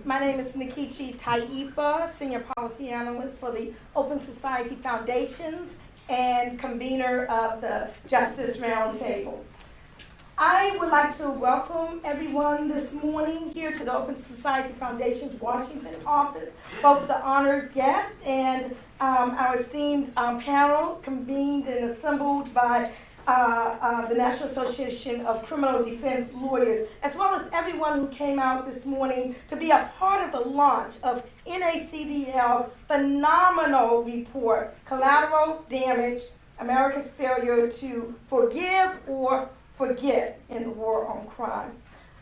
My name is Nkechi Taifa, Senior Policy Analyst for the Open Society Foundations and convener of the Justice Roundtable. I would like to welcome everyone this morning here to the Open Society Foundation's Washington office, both the honored guests and our esteemed panel convened and assembled by the National Association of Criminal Defense Lawyers, as well as everyone who came out this morning to be a part of the launch of NACDL's phenomenal report, Collateral Damage, America's Failure to Forgive or Forget in the War on Crime.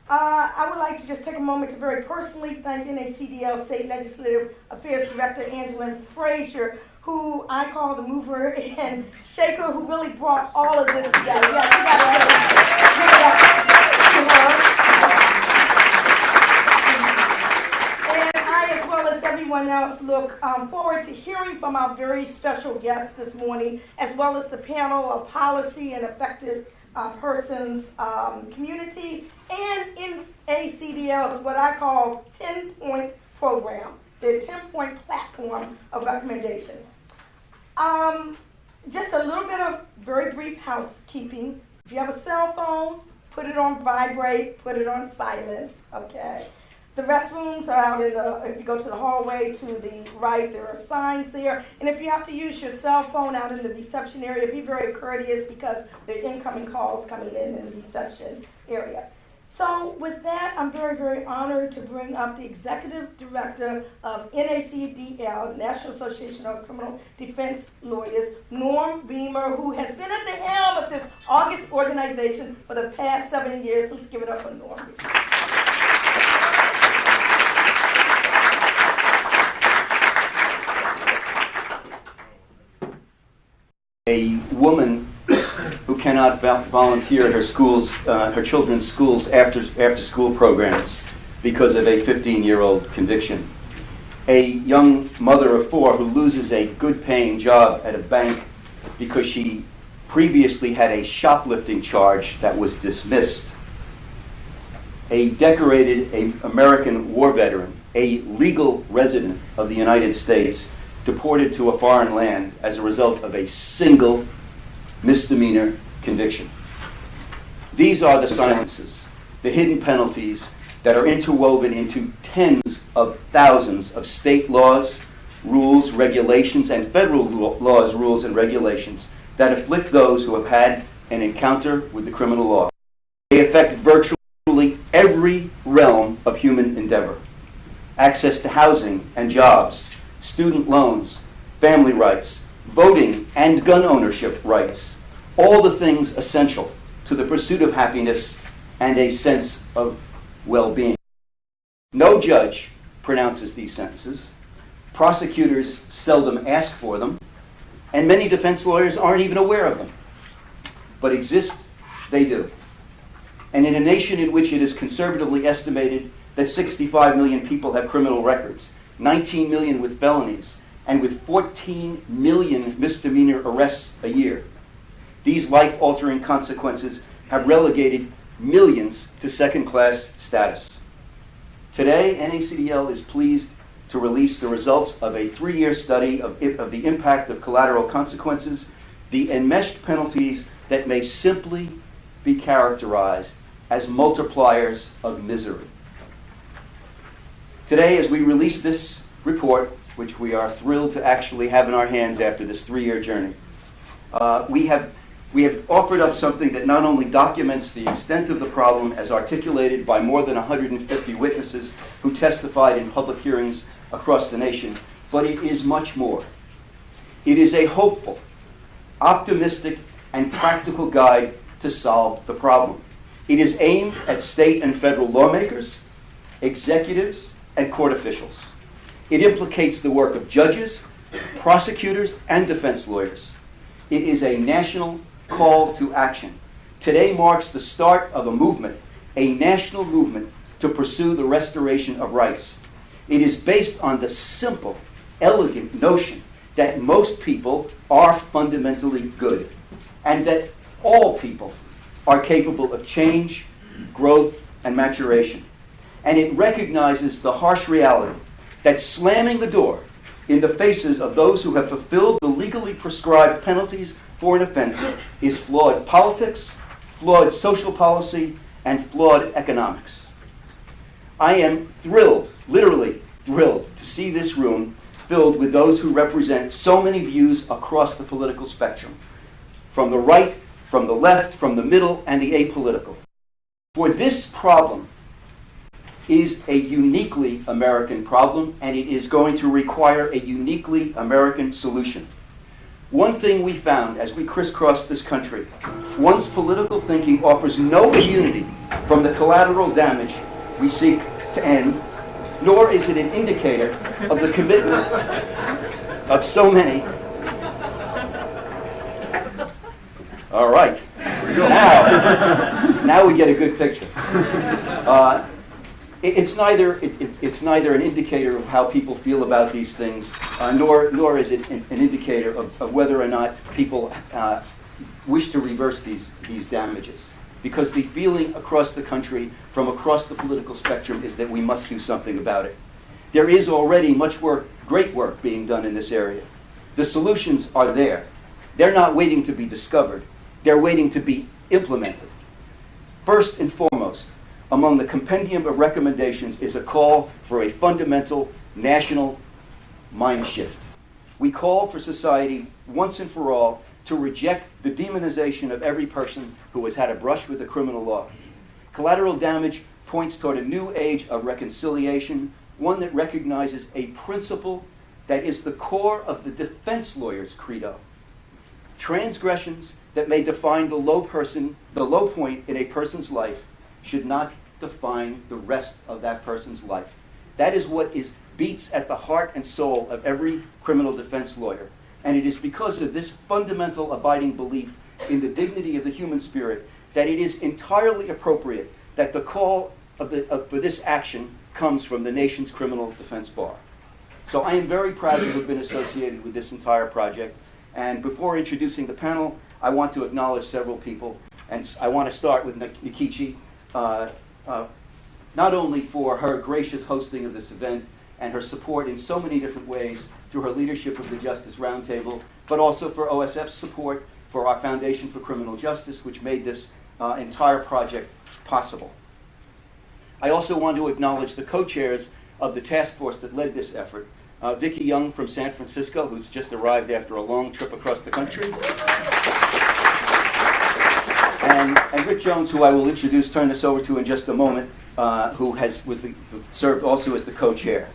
I would like to just take a moment to very personally thank NACDL State Legislative Affairs Director Angela Frazier, who I call the mover and shaker, who really brought all of this together. Yes, we got to give it up to her. And I, as well as everyone else, look forward to hearing from our very special guests this morning, as well as the panel of policy and effective persons community, and in NACDL's what I call 10-point program, the 10-point platform of recommendations. Just a little bit of very brief housekeeping. If you have a cell phone, put it on vibrate, put it on silence, okay? The restrooms are out in the, if you go to the hallway to the right, there are signs there. And if you have to use your cell phone out in the reception area, be very courteous because there are incoming calls coming in the reception area. So with that, I'm very, very honored to bring up the Executive Director of NACDL, National Association of Criminal Defense Lawyers, Norm Reimer, who has been at the helm of this August organization for the past 7 years. Let's give it up for Norm. A woman who cannot volunteer at her children's schools after school programs because of a 15-year-old conviction. A young mother of 4 who loses a good-paying job at a bank because she previously had a shoplifting charge that was dismissed. A decorated American war veteran, a legal resident of the United States, deported to a foreign land as a result of a single misdemeanor conviction. These are the silences, the hidden penalties that are interwoven into tens of thousands of state laws, rules, regulations, and federal laws, rules, and regulations that afflict those who have had an encounter with the criminal law. They affect virtually every realm of human endeavor. Access to housing and jobs, student loans, family rights, voting and gun ownership rights, all the things essential to the pursuit of happiness and a sense of well-being. No judge pronounces these sentences. Prosecutors seldom ask for them, and many defense lawyers aren't even aware of them. But exist, they do. And in a nation in which it is conservatively estimated that 65 million people have criminal records, 19 million with felonies, and with 14 million misdemeanor arrests a year, these life-altering consequences have relegated millions to second-class status. Today, NACDL is pleased to release the results of a 3-year study of the impact of collateral consequences, the enmeshed penalties that may simply be characterized as multipliers of misery. Today, as we release this report, which we are thrilled to actually have in our hands after this 3-year journey, we have offered up something that not only documents the extent of the problem as articulated by more than 150 witnesses who testified in public hearings across the nation, but it is much more. It is a hopeful, optimistic, and practical guide to solve the problem. It is aimed at state and federal lawmakers, executives, and court officials. It implicates the work of judges, prosecutors, and defense lawyers. It is a national call to action. Today marks the start of a movement, a national movement to pursue the restoration of rights. It is based on the simple, elegant notion that most people are fundamentally good and that all people are capable of change, growth, and maturation. and it recognizes the harsh reality that slamming the door in the faces of those who have fulfilled the legally prescribed penalties for an offense is flawed politics, flawed social policy, and flawed economics. I am thrilled, literally thrilled, to see this room filled with those who represent so many views across the political spectrum, from the right, from the left, from the middle, and the apolitical. For this problem is a uniquely American problem, and it is going to require a uniquely American solution. One thing we found as we crisscrossed this country, once political thinking offers no immunity from the collateral damage we seek to end, nor is it an indicator of the commitment of so many. All right, now we get a good picture. It's neither an indicator of how people feel about these things, nor is it an indicator of whether or not people wish to reverse these damages. Because the feeling across the country, from across the political spectrum, is that we must do something about it. There is already much work, great work being done in this area. The solutions are there. They're not waiting to be discovered. They're waiting to be implemented. First and foremost, among the compendium of recommendations is a call for a fundamental national mind shift. We call for society once and for all to reject the demonization of every person who has had a brush with the criminal law. Collateral damage points toward a new age of reconciliation, one that recognizes a principle that is the core of the defense lawyer's credo. Transgressions that may define the low point in a person's life should not define the rest of that person's life. That is what beats at the heart and soul of every criminal defense lawyer. And it is because of this fundamental abiding belief in the dignity of the human spirit that it is entirely appropriate that the call for this action comes from the nation's criminal defense bar. So I am very proud to have been associated with this entire project. And before introducing the panel, I want to acknowledge several people. And I want to start with Nkechi, not only for her gracious hosting of this event and her support in so many different ways through her leadership of the Justice Roundtable, but also for OSF's support for our Foundation for Criminal Justice, which made this entire project possible. I also want to acknowledge the co-chairs of the task force that led this effort. Vicki Young from San Francisco, who's just arrived after a long trip across the country. And Rick Jones, who I will turn this over to in just a moment, who served also as the co-chair.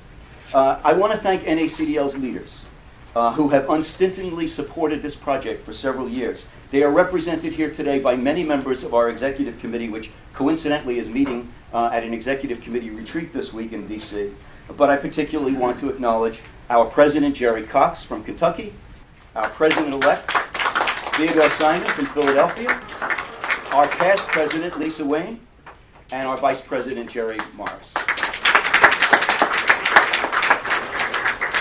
I want to thank NACDL's leaders, who have unstintingly supported this project for several years. They are represented here today by many members of our executive committee, which coincidentally is meeting at an executive committee retreat this week in D.C. But I particularly want to acknowledge our President, Jerry Cox from Kentucky, our President-elect, Theodore Simon from Philadelphia, our past President, Lisa Wayne, and our Vice President, Jerry Morris.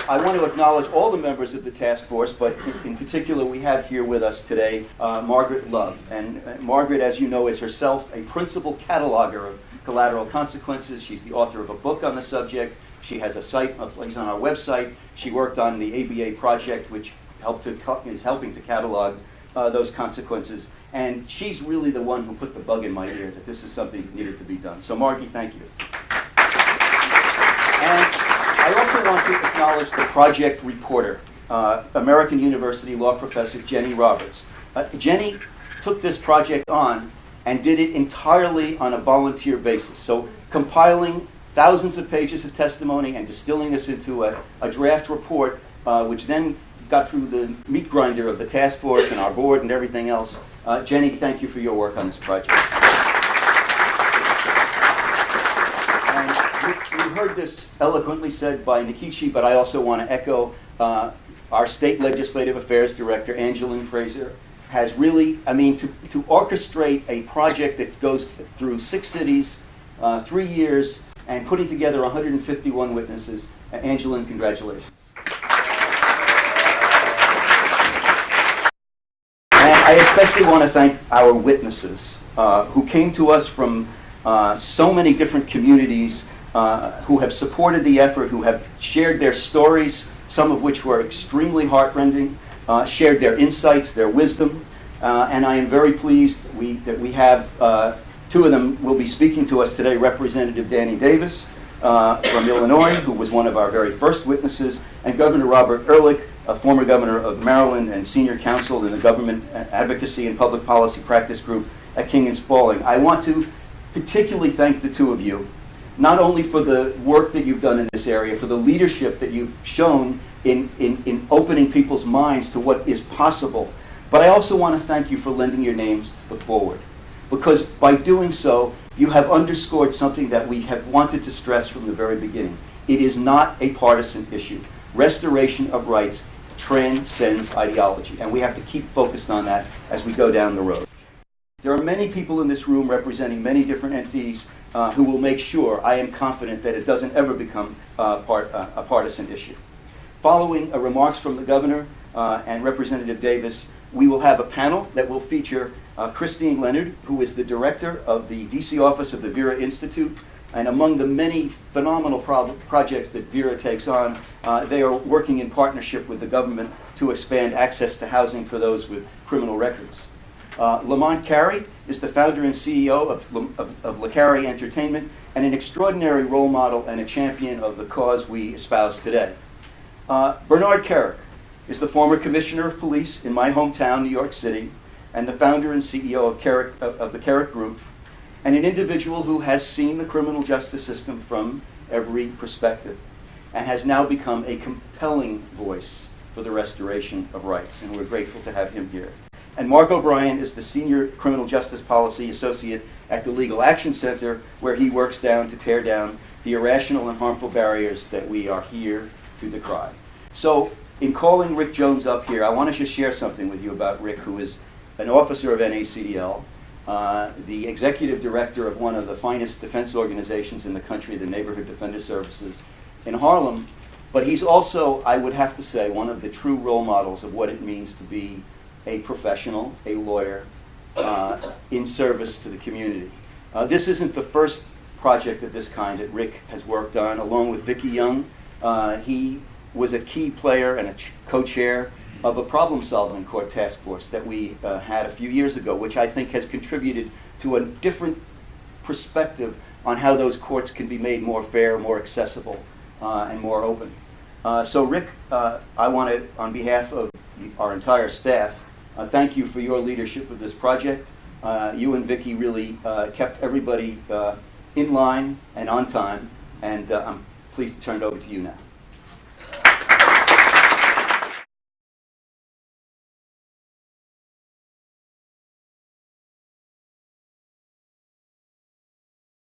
I want to acknowledge all the members of the task force, but in particular we have here with us today Margaret Love. And Margaret, as you know, is herself a principal cataloger of collateral consequences. She's the author of a book on the subject. She has a place on our website. She worked on the ABA project, which is helping to catalog those consequences. And she's really the one who put the bug in my ear that this is something that needed to be done. So Margie, thank you. And I also want to acknowledge the project reporter, American University law professor Jenny Roberts. Jenny took this project on and did it entirely on a volunteer basis. So compiling thousands of pages of testimony and distilling this into a draft report, which then got through the meat grinder of the task force and our board and everything else. Jenny, thank you for your work on this project. And you heard this eloquently said by Nkechi, but I also want to echo our State Legislative Affairs Director, Angeline Fraser, has really, to orchestrate a project that goes through 6 cities, 3 years, and putting together 151 witnesses. Angeline, congratulations. And I especially want to thank our witnesses who came to us from so many different communities who have supported the effort, who have shared their stories, some of which were extremely heartrending, shared their insights, their wisdom, and I am very pleased that we have two of them will be speaking to us today, Representative Danny Davis from Illinois, who was one of our very first witnesses, and Governor Robert Ehrlich, a former governor of Maryland and senior counsel in the Government Advocacy and Public Policy Practice Group at King and Spalding. I want to particularly thank the two of you, not only for the work that you've done in this area, for the leadership that you've shown in opening people's minds to what is possible, but I also want to thank you for lending your names forward. Because by doing so, you have underscored something that we have wanted to stress from the very beginning. It is not a partisan issue. Restoration of rights transcends ideology, and we have to keep focused on that as we go down the road. There are many people in this room representing many different entities who will make sure, I am confident, that it doesn't ever become a partisan issue. Following remarks from the governor and Representative Davis, we will have a panel that will feature Christine Leonard, who is the director of the DC office of the Vera Institute, and among the many phenomenal projects that Vera takes on, they are working in partnership with the government to expand access to housing for those with criminal records. Lamont Carey is the founder and CEO of LaCarey Entertainment, and an extraordinary role model and a champion of the cause we espouse today. Bernard Kerik is the former commissioner of police in my hometown, New York City, and the founder and CEO of the Kerik Group, and an individual who has seen the criminal justice system from every perspective and has now become a compelling voice for the restoration of rights, and we're grateful to have him here. And Mark O'Brien is the Senior Criminal Justice Policy Associate at the Legal Action Center, where he works to tear down the irrational and harmful barriers that we are here to decry. So, in calling Rick Jones up here, I want to just share something with you about Rick, who is an officer of NACDL, the executive director of one of the finest defense organizations in the country, the Neighborhood Defender Services in Harlem, but he's also, I would have to say, one of the true role models of what it means to be a professional, a lawyer, in service to the community. This isn't the first project of this kind that Rick has worked on, along with Vicki Young. He was a key player and a co-chair of a problem-solving court task force that we had a few years ago, which I think has contributed to a different perspective on how those courts can be made more fair, more accessible, and more open. So Rick, I want to, on behalf of our entire staff, thank you for your leadership of this project. You and Vicki really kept everybody in line and on time, and I'm pleased to turn it over to you now.